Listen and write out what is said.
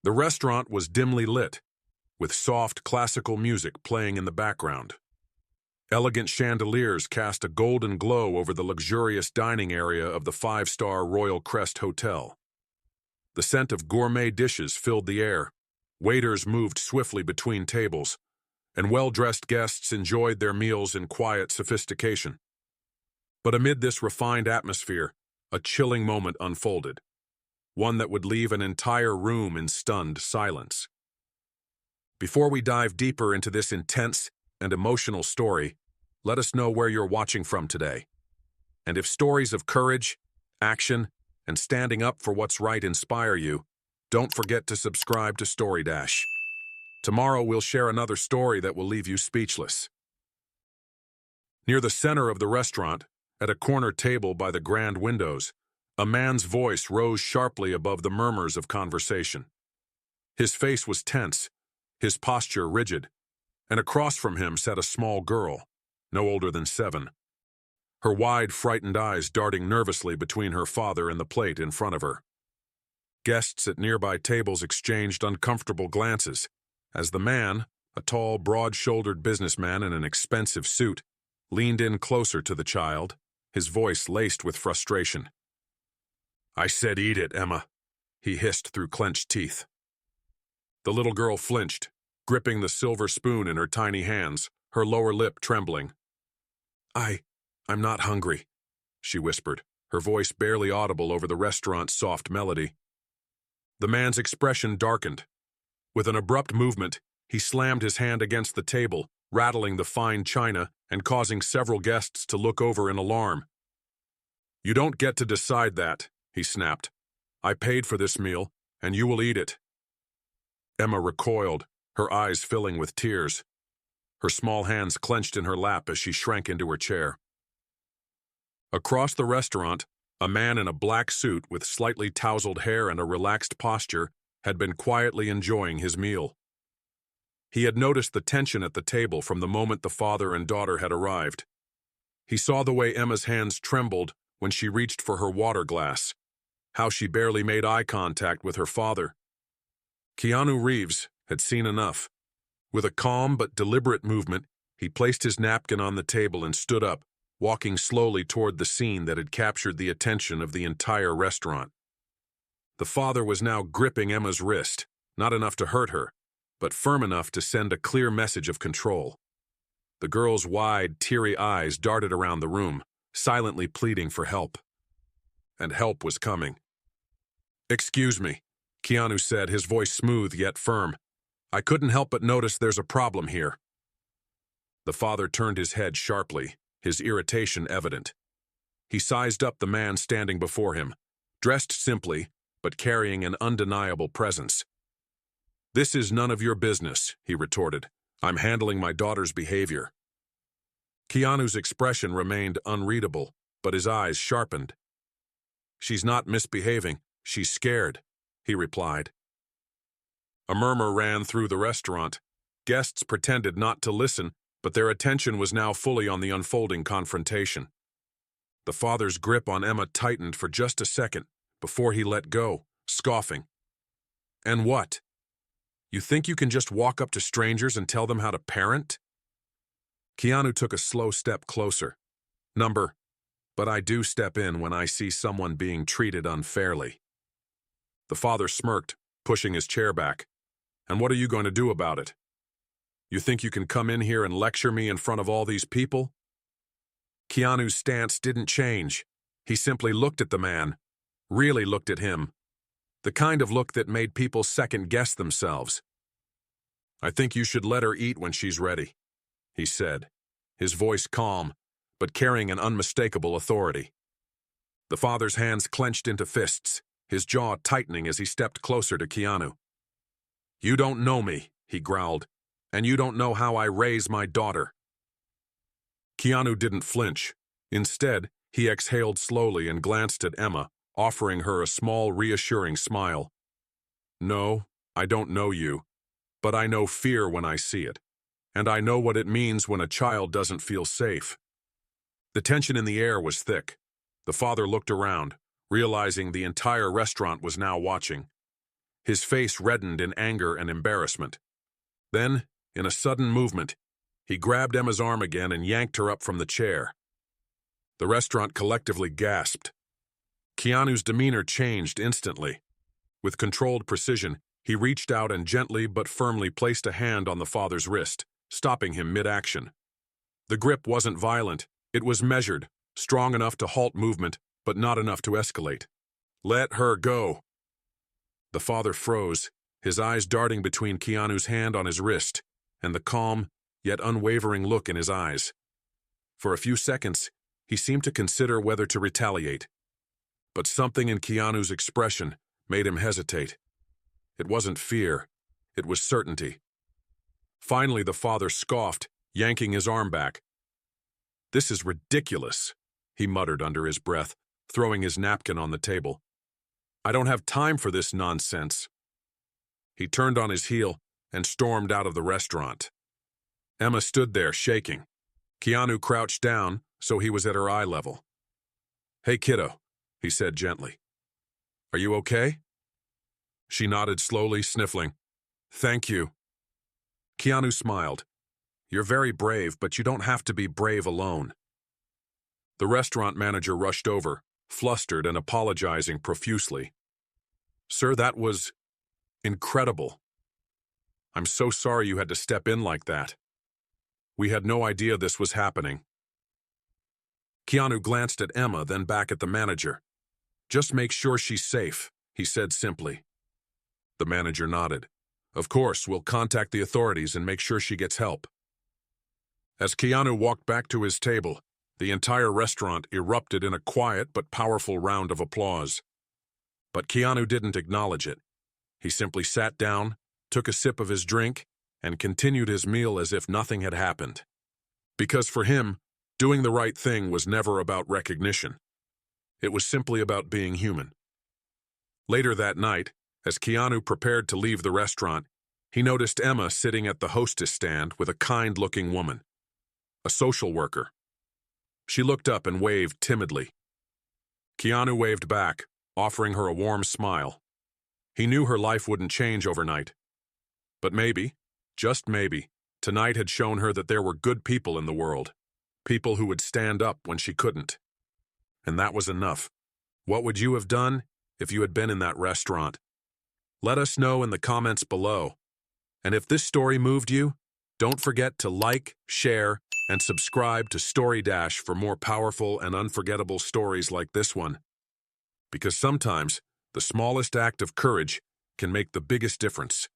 The restaurant was dimly lit, with soft classical music playing in the background. Elegant chandeliers cast a golden glow over the luxurious dining area of the five-star Royal Crest Hotel. The scent of gourmet dishes filled the air. Waiters moved swiftly between tables, and well-dressed guests enjoyed their meals in quiet sophistication. But amid this refined atmosphere, a chilling moment unfolded, one that would leave an entire room in stunned silence. Before we dive deeper into this intense and emotional story, let us know where you're watching from today. And if stories of courage, action, and standing up for what's right inspire you, don't forget to subscribe to Story Dash. Tomorrow we'll share another story that will leave you speechless. Near the center of the restaurant, at a corner table by the grand windows, a man's voice rose sharply above the murmurs of conversation. His face was tense, his posture rigid, and across from him sat a small girl, no older than 7. Her wide, frightened eyes darting nervously between her father and the plate in front of her. Guests at nearby tables exchanged uncomfortable glances, as the man, a tall, broad-shouldered businessman in an expensive suit, leaned in closer to the child, his voice laced with frustration. "I said eat it, Emma," he hissed through clenched teeth. The little girl flinched, gripping the silver spoon in her tiny hands, her lower lip trembling. I'm not hungry," she whispered, her voice barely audible over the restaurant's soft melody. The man's expression darkened. With an abrupt movement, he slammed his hand against the table, rattling the fine china and causing several guests to look over in alarm. "You don't get to decide that," he snapped. "I paid for this meal, and you will eat it." Emma recoiled, her eyes filling with tears. Her small hands clenched in her lap as she shrank into her chair. Across the restaurant, a man in a black suit with slightly tousled hair and a relaxed posture had been quietly enjoying his meal. He had noticed the tension at the table from the moment the father and daughter had arrived. He saw the way Emma's hands trembled when she reached for her water glass, how she barely made eye contact with her father. Keanu Reeves had seen enough. With a calm but deliberate movement, he placed his napkin on the table and stood up, walking slowly toward the scene that had captured the attention of the entire restaurant. The father was now gripping Emma's wrist, not enough to hurt her, but firm enough to send a clear message of control. The girl's wide, teary eyes darted around the room, silently pleading for help. And help was coming. "Excuse me," Keanu said, his voice smooth yet firm. "I couldn't help but notice there's a problem here." The father turned his head sharply, his irritation evident. He sized up the man standing before him, dressed simply, but carrying an undeniable presence. "This is none of your business," he retorted. "I'm handling my daughter's behavior." Keanu's expression remained unreadable, but his eyes sharpened. "She's not misbehaving, she's scared," he replied. A murmur ran through the restaurant. Guests pretended not to listen, but their attention was now fully on the unfolding confrontation. The father's grip on Emma tightened for just a second before he let go, scoffing. "And what? You think you can just walk up to strangers and tell them how to parent?" Keanu took a slow step closer. But I do step in when I see someone being treated unfairly." The father smirked, pushing his chair back. "And what are you going to do about it? You think you can come in here and lecture me in front of all these people?" Keanu's stance didn't change. He simply looked at the man, really looked at him. The kind of look that made people second-guess themselves. "I think you should let her eat when she's ready," he said, his voice calm, but carrying an unmistakable authority. The father's hands clenched into fists, his jaw tightening as he stepped closer to Keanu. "You don't know me," he growled, "and you don't know how I raise my daughter." Keanu didn't flinch. Instead, he exhaled slowly and glanced at Emma, offering her a small, reassuring smile. "No, I don't know you, but I know fear when I see it, and I know what it means when a child doesn't feel safe." The tension in the air was thick. The father looked around, realizing the entire restaurant was now watching. His face reddened in anger and embarrassment. Then, in a sudden movement, he grabbed Emma's arm again and yanked her up from the chair. The restaurant collectively gasped. Keanu's demeanor changed instantly. With controlled precision, he reached out and gently but firmly placed a hand on the father's wrist, stopping him mid-action. The grip wasn't violent, it was measured, strong enough to halt movement, but not enough to escalate. "Let her go." The father froze, his eyes darting between Keanu's hand on his wrist and the calm, yet unwavering look in his eyes. For a few seconds, he seemed to consider whether to retaliate. But something in Keanu's expression made him hesitate. It wasn't fear, it was certainty. Finally, the father scoffed, yanking his arm back. "This is ridiculous," he muttered under his breath, throwing his napkin on the table. "I don't have time for this nonsense." He turned on his heel and stormed out of the restaurant. Emma stood there, shaking. Keanu crouched down, so he was at her eye level. "Hey, kiddo," he said gently. "Are you okay?" She nodded slowly, sniffling. "Thank you." Keanu smiled. "You're very brave, but you don't have to be brave alone." The restaurant manager rushed over, flustered and apologizing profusely. "Sir, that was incredible. I'm so sorry you had to step in like that. We had no idea this was happening." Keanu glanced at Emma, then back at the manager. "Just make sure she's safe," he said simply. The manager nodded. "Of course, we'll contact the authorities and make sure she gets help." As Keanu walked back to his table, the entire restaurant erupted in a quiet but powerful round of applause. But Keanu didn't acknowledge it. He simply sat down, took a sip of his drink, and continued his meal as if nothing had happened. Because for him, doing the right thing was never about recognition. It was simply about being human. Later that night, as Keanu prepared to leave the restaurant, he noticed Emma sitting at the hostess stand with a kind-looking woman, a social worker. She looked up and waved timidly. Keanu waved back, offering her a warm smile. He knew her life wouldn't change overnight. But maybe, just maybe, tonight had shown her that there were good people in the world, people who would stand up when she couldn't. And that was enough. What would you have done if you had been in that restaurant? Let us know in the comments below. And if this story moved you, don't forget to like, share, and subscribe to Story Dash for more powerful and unforgettable stories like this one. Because sometimes, the smallest act of courage can make the biggest difference.